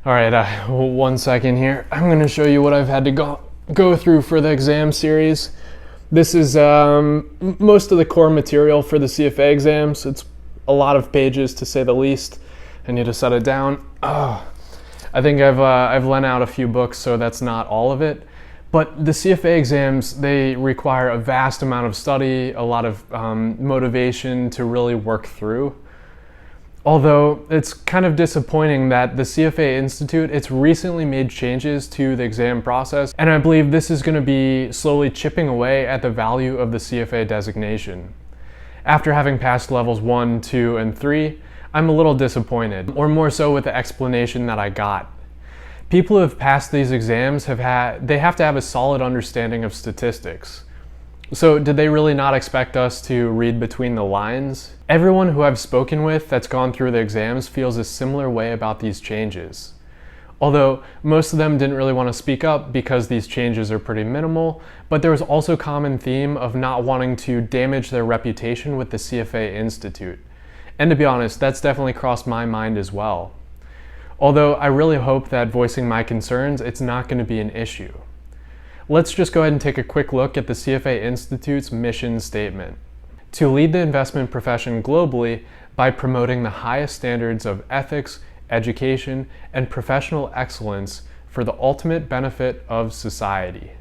All right, 1 second here. I'm going to show you what I've had to go through for the exam series. This is most of the core material for the CFA exams. It's a lot of pages, to say the least. I need to set it down. I think I've lent out a few books, so that's not all of it. But the CFA exams, they require a vast amount of study, a lot of motivation to really work through. Although it's kind of disappointing that the CFA Institute, it's recently made changes to the exam process, and I believe this is going to be slowly chipping away at the value of the CFA designation. After having passed levels 1, 2, and 3, I'm a little disappointed, or more so with the explanation that I got. People who have passed these exams they have to have a solid understanding of statistics. So did they really not expect us to read between the lines? Everyone who I've spoken with that's gone through the exams feels a similar way about these changes. Although most of them didn't really want to speak up because these changes are pretty minimal, but there was also a common theme of not wanting to damage their reputation with the CFA Institute. And to be honest, that's definitely crossed my mind as well. Although I really hope that voicing my concerns, it's not going to be an issue. Let's just go ahead and take a quick look at the CFA Institute's mission statement. To lead the investment profession globally by promoting the highest standards of ethics, education, and professional excellence for the ultimate benefit of society.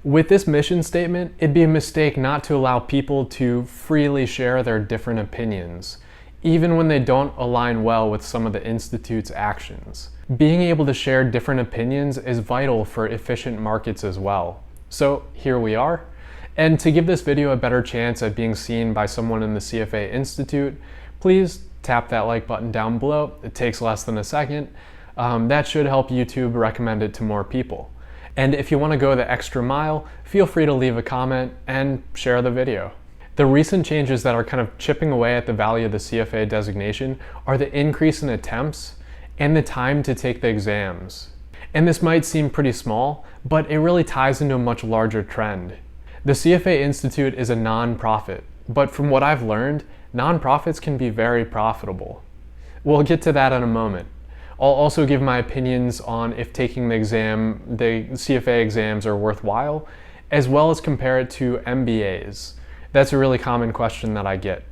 With this mission statement, it'd be a mistake not to allow people to freely share their different opinions, even when they don't align well with some of the Institute's actions. Being able to share different opinions is vital for efficient markets as well. So here we are. And to give this video a better chance at being seen by someone in the CFA Institute, please tap that like button down below. It takes less than a second. That should help YouTube recommend it to more people. And if you want to go the extra mile, feel free to leave a comment and share the video. The recent changes that are kind of chipping away at the value of the CFA designation are the increase in attempts and the time to take the exams. And this might seem pretty small, but it really ties into a much larger trend. The CFA Institute is a non-profit, but from what I've learned, non-profits can be very profitable. We'll get to that in a moment. I'll also give my opinions on if taking the CFA exams are worthwhile, as well as compare it to MBAs. That's a really common question that I get.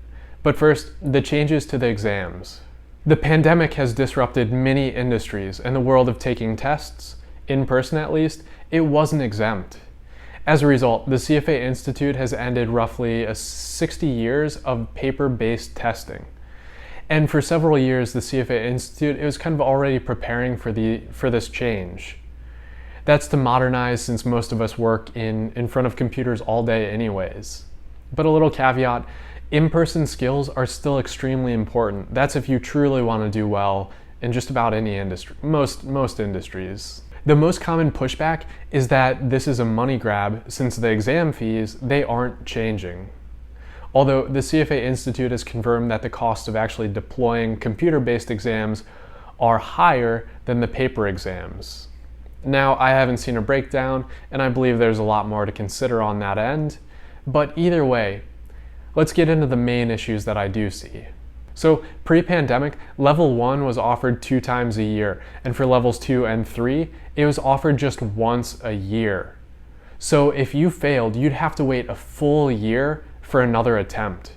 But first, the changes to the exams. The pandemic has disrupted many industries, and the world of taking tests, in person at least, it wasn't exempt. As a result, the CFA Institute has ended roughly 60 years of paper-based testing. And for several years, the CFA Institute, it was kind of already preparing for this change. That's to modernize, since most of us work in front of computers all day anyways. But a little caveat, in-person skills are still extremely important. That's if you truly want to do well in just about any industry, most industries. The most common pushback is that this is a money grab, since the exam fees, they aren't changing. Although the CFA Institute has confirmed that the cost of actually deploying computer-based exams are higher than the paper exams. Now, I haven't seen a breakdown, and I believe there's a lot more to consider on that end, but either way, let's get into the main issues that I do see. So pre-pandemic, level 1 was offered 2 times a year, and for levels 2 and 3, it was offered just once a year. So if you failed, you'd have to wait a full year for another attempt.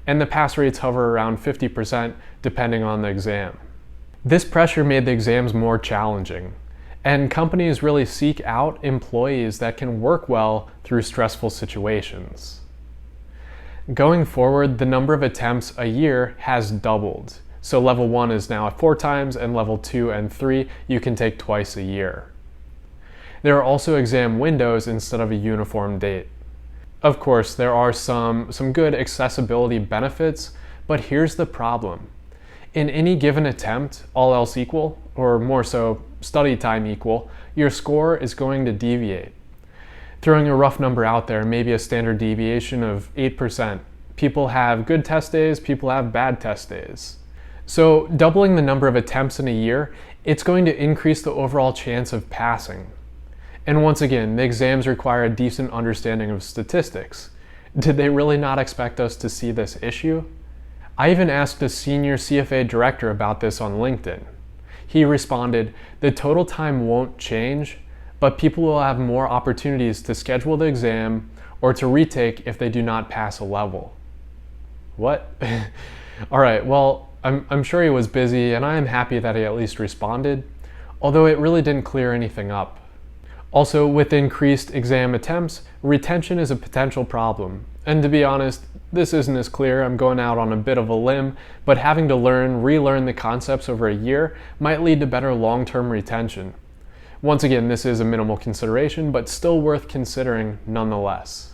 And the pass rates hover around 50% depending on the exam. This pressure made the exams more challenging, and companies really seek out employees that can work well through stressful situations. Going forward, the number of attempts a year has doubled. So level 1 is now at 4 times, and level 2 and 3 you can take twice a year. There are also exam windows instead of a uniform date. Of course, there are some good accessibility benefits, but here's the problem. In any given attempt, all else equal, or more so, study time equal, your score is going to deviate. Throwing a rough number out there, maybe a standard deviation of 8%. People have good test days, people have bad test days. So doubling the number of attempts in a year, it's going to increase the overall chance of passing. And once again, the exams require a decent understanding of statistics. Did they really not expect us to see this issue? I even asked a senior CFA director about this on LinkedIn. he responded, "The total time won't change, but people will have more opportunities to schedule the exam or to retake if they do not pass a level." What? All right, well, I'm sure he was busy, and I am happy that he at least responded, although it really didn't clear anything up. Also, with increased exam attempts, retention is a potential problem. And to be honest, this isn't as clear. I'm going out on a bit of a limb, but having to relearn the concepts over a year might lead to better long-term retention. Once again, this is a minimal consideration, but still worth considering nonetheless.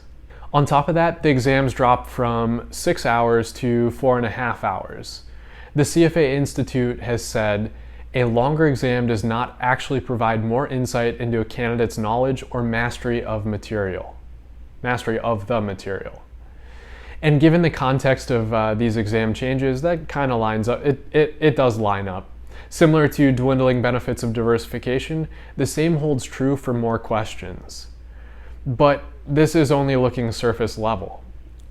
On top of that, the exams dropped from 6 hours to 4.5 hours. The CFA Institute has said a longer exam does not actually provide more insight into a candidate's knowledge or mastery of the material. And given the context of these exam changes, that kind of lines up, it does line up. Similar to dwindling benefits of diversification, the same holds true for more questions. But this is only looking surface level.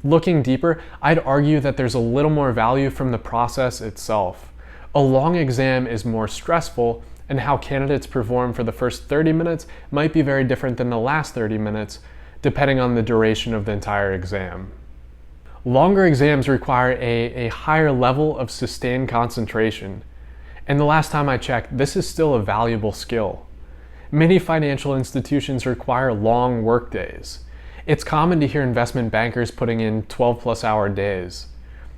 Looking deeper, I'd argue that there's a little more value from the process itself. A long exam is more stressful, and how candidates perform for the first 30 minutes might be very different than the last 30 minutes, depending on the duration of the entire exam. Longer exams require a higher level of sustained concentration, and the last time I checked, this is still a valuable skill. Many financial institutions require long work days. It's common to hear investment bankers putting in 12+ hour days.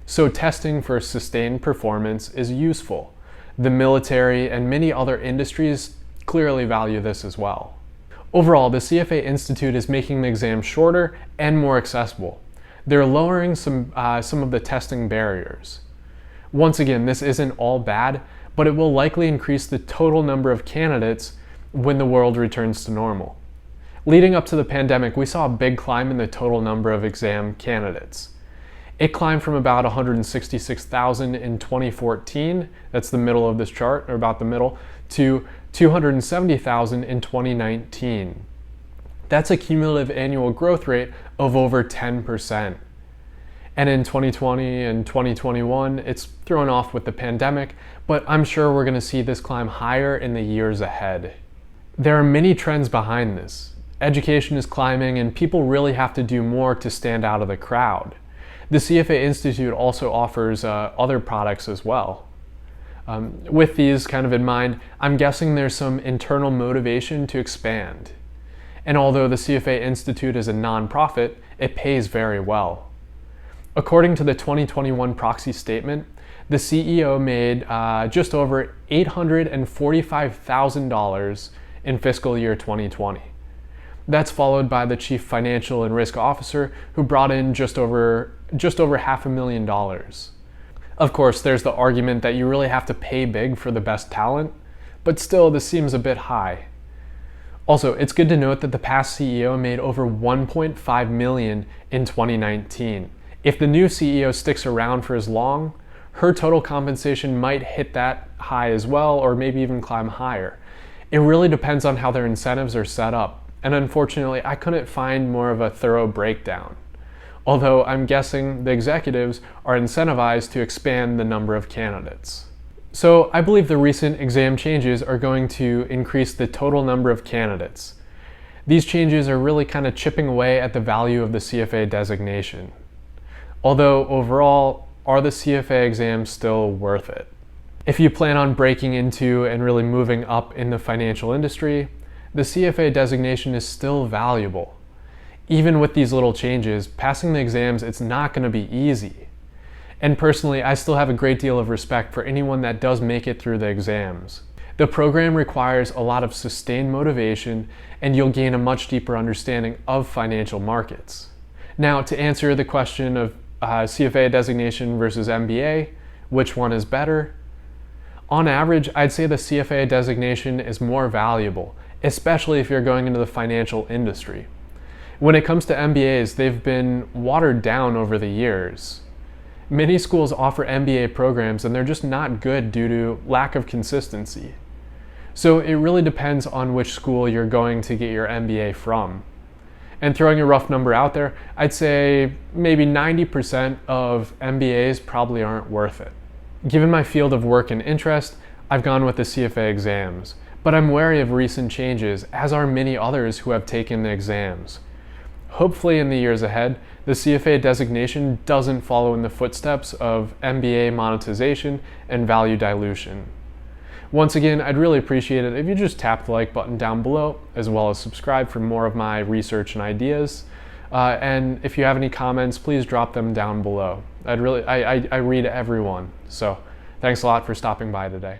So testing for sustained performance is useful. The military and many other industries clearly value this as well. Overall, the CFA Institute is making the exam shorter and more accessible. They're lowering some of the testing barriers. Once again, this isn't all bad, but it will likely increase the total number of candidates when the world returns to normal. Leading up to the pandemic, we saw a big climb in the total number of exam candidates. It climbed from about 166,000 in 2014, that's the middle of this chart, or about the middle, to 270,000 in 2019. That's a cumulative annual growth rate of over 10%. And in 2020 and 2021, it's thrown off with the pandemic, but I'm sure we're going to see this climb higher in the years ahead. There are many trends behind this. Education is climbing, and people really have to do more to stand out of the crowd. The CFA Institute also offers other products as well. With these kind of in mind, I'm guessing there's some internal motivation to expand. And although the CFA Institute is a nonprofit, it pays very well. According to the 2021 proxy statement, the CEO made just over $845,000 in fiscal year 2020. That's followed by the Chief Financial and Risk Officer, who brought in just over $500,000. Of course, there's the argument that you really have to pay big for the best talent, but still, this seems a bit high. Also, it's good to note that the past CEO made over $1.5 million in 2019. If the new CEO sticks around for as long, her total compensation might hit that high as well, or maybe even climb higher. It really depends on how their incentives are set up. And unfortunately, I couldn't find more of a thorough breakdown. Although I'm guessing the executives are incentivized to expand the number of candidates. So I believe the recent exam changes are going to increase the total number of candidates. These changes are really kind of chipping away at the value of the CFA designation. Although overall, are the CFA exams still worth it? If you plan on breaking into and really moving up in the financial industry, the CFA designation is still valuable. Even with these little changes, passing the exams, it's not going to be easy. And personally, I still have a great deal of respect for anyone that does make it through the exams. The program requires a lot of sustained motivation, and you'll gain a much deeper understanding of financial markets. Now, to answer the question of CFA designation versus MBA, which one is better? On average, I'd say the CFA designation is more valuable, especially if you're going into the financial industry. When it comes to MBAs, they've been watered down over the years. Many schools offer MBA programs and they're just not good due to lack of consistency. So it really depends on which school you're going to get your MBA from. And throwing a rough number out there, I'd say maybe 90% of MBAs probably aren't worth it. Given my field of work and interest, I've gone with the CFA exams, but I'm wary of recent changes, as are many others who have taken the exams. Hopefully in the years ahead, the CFA designation doesn't follow in the footsteps of MBA monetization and value dilution. Once again, I'd really appreciate it if you just tap the like button down below, as well as subscribe for more of my research and ideas. And if you have any comments, please drop them down below. I read everyone. So thanks a lot for stopping by today.